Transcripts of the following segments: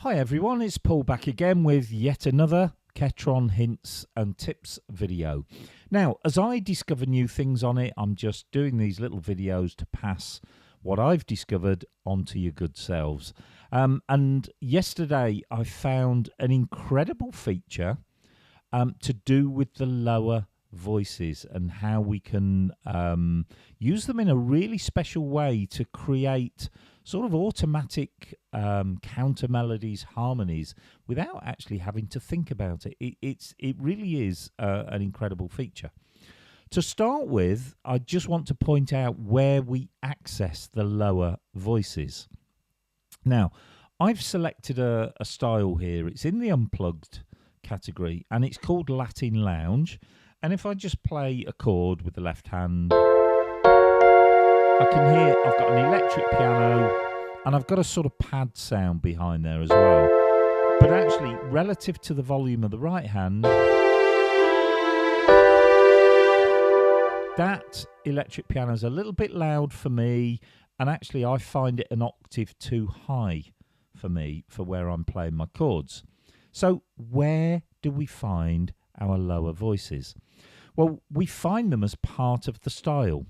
Hi everyone, it's Paul back again with yet another Ketron hints and tips video. Now, as I discover new things on it, I'm just doing these little videos to pass what I've discovered onto your good selves. And yesterday I found an incredible feature to do with the lower voices and how we can use them in a really special way to create sort of automatic counter melodies, harmonies, without actually having to think about it. It really is an incredible feature. To start with, I just want to point out where we access the lower voices. Now, I've selected a style here. It's in the unplugged category and it's called Latin Lounge. And if I just play a chord with the left hand, I can hear I've got an electric piano and I've got a sort of pad sound behind there as well. But actually, relative to the volume of the right hand, that electric piano is a little bit loud for me, and actually I find it an octave too high for me for where I'm playing my chords. So where do we find our lower voices? Well, we find them as part of the style.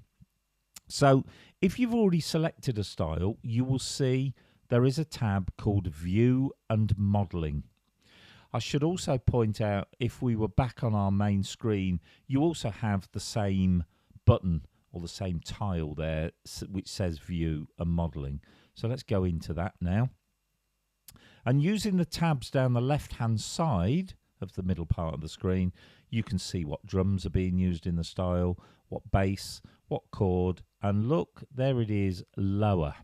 So if you've already selected a style, you will see there is a tab called View and Modeling. I should also point out, if we were back on our main screen, you also have the same button or the same tile there which says View and Modeling. So let's go into that now. And using the tabs down the left-hand side of the middle part of the screen, you can see what drums are being used in the style, what bass, what chord, and look, there it is, lower.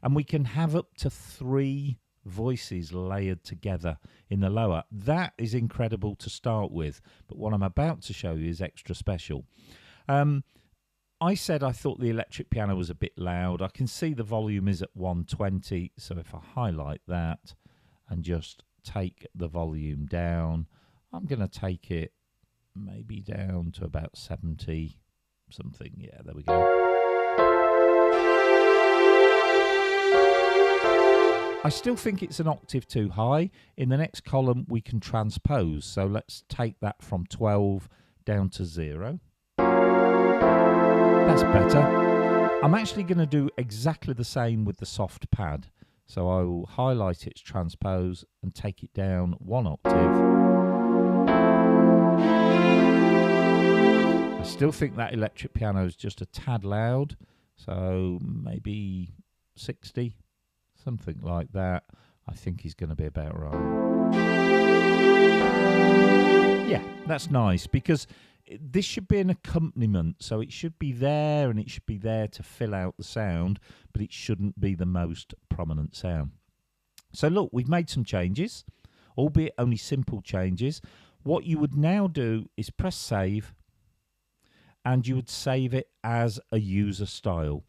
And we can have up to 3 voices layered together in the lower. That is incredible to start with, but what I'm about to show you is extra special. I said I thought the electric piano was a bit loud. I can see the volume is at 120, so if I highlight that and just take the volume down, I'm going to take it maybe down to about 70 something. Yeah, there we go. I still think it's an octave too high. In the next column we can transpose, so let's take that from 12 down to 0. That's better. I'm actually going to do exactly the same with the soft pad. So I will highlight its transpose and take it down 1 octave. I still think that electric piano is just a tad loud, so maybe 60, something like that. I think he's going to be about right. Yeah, that's nice, because this should be an accompaniment, so it should be there and it should be there to fill out the sound, but it shouldn't be the most prominent sound. So look, we've made some changes, albeit only simple changes. What you would now do is press save, and you would save it as a user style.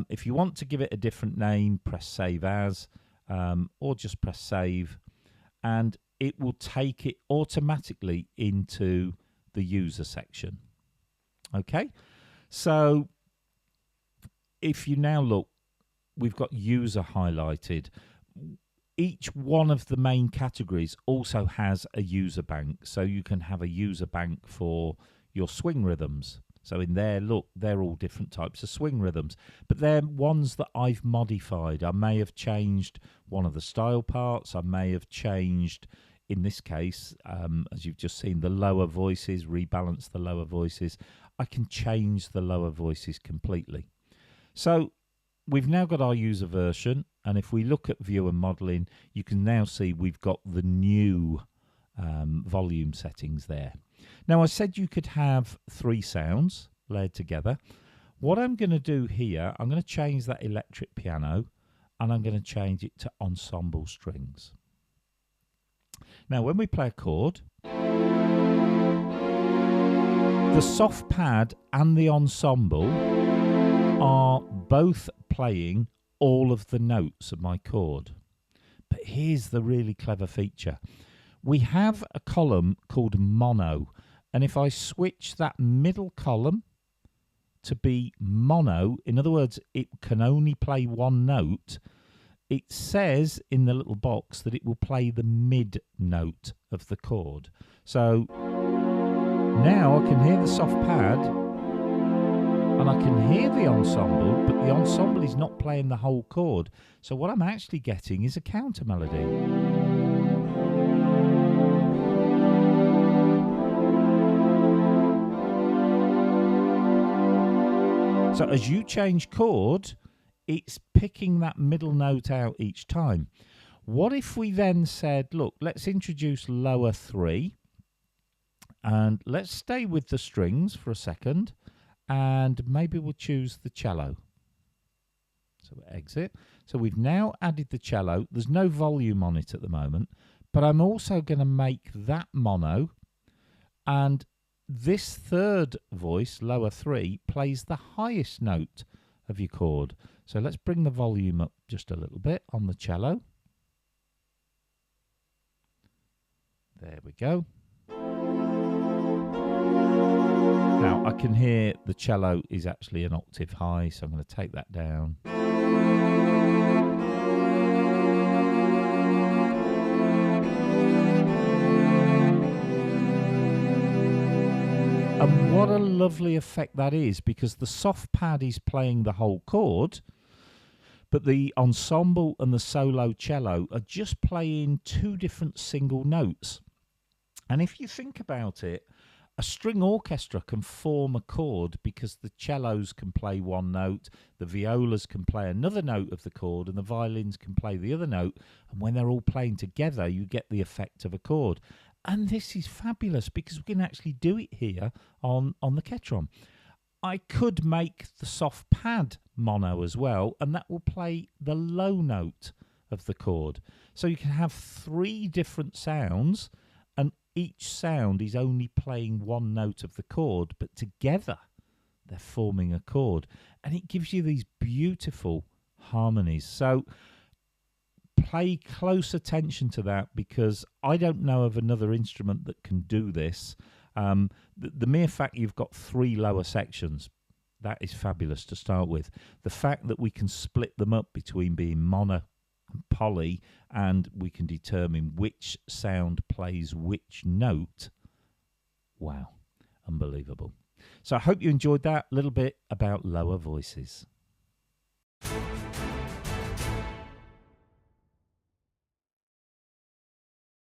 If you want to give it a different name, press save as, or just press save, and it will take it automatically into the user section. Okay, so if you now look, we've got user highlighted. Each one of the main categories also has a user bank, so you can have a user bank for your swing rhythms. So in there, look, they're all different types of swing rhythms, but they're ones that I've modified. I may have changed one of the style parts. I may have changed, in this case, as you've just seen, the lower voices, rebalance the lower voices. I can change the lower voices completely. So we've now got our user version, and if we look at view and modeling, you can now see we've got the new volume settings there. Now, I said you could have 3 sounds layered together. What I'm going to do here, I'm going to change that electric piano and I'm going to change it to ensemble strings. Now, when we play a chord, the soft pad and the ensemble are both playing all of the notes of my chord. But here's the really clever feature. We have a column called mono, and if I switch that middle column to be mono, in other words, it can only play one note, it says in the little box that it will play the mid note of the chord. So now I can hear the soft pad and I can hear the ensemble, but the ensemble is not playing the whole chord. So what I'm actually getting is a counter melody. So as you change chord, it's picking that middle note out each time. What if we then said, look, let's introduce lower 3 and let's stay with the strings for a second, and maybe we'll choose the cello. So we exit. So we've now added the cello. There's no volume on it at the moment, but I'm also going to make that mono, and this third voice, lower 3, plays the highest note of your chord. So let's bring the volume up just a little bit on the cello. There we go. Now I can hear the cello is actually an octave high, so I'm going to take that down. And what a lovely effect that is, because the soft pad is playing the whole chord, but the ensemble and the solo cello are just playing 2 different single notes. And if you think about it, a string orchestra can form a chord because the cellos can play one note, the violas can play another note of the chord, and the violins can play the other note. And when they're all playing together, you get the effect of a chord. And this is fabulous because we can actually do it here on the Ketron. I could make the soft pad mono as well, and that will play the low note of the chord. So you can have 3 different sounds, and each sound is only playing one note of the chord, but together they're forming a chord. And it gives you these beautiful harmonies. So pay close attention to that, because I don't know of another instrument that can do this. The mere fact you've got 3 lower sections, that is fabulous to start with. The fact that we can split them up between being mono and poly, and we can determine which sound plays which note. Wow, unbelievable. So I hope you enjoyed that little bit about lower voices.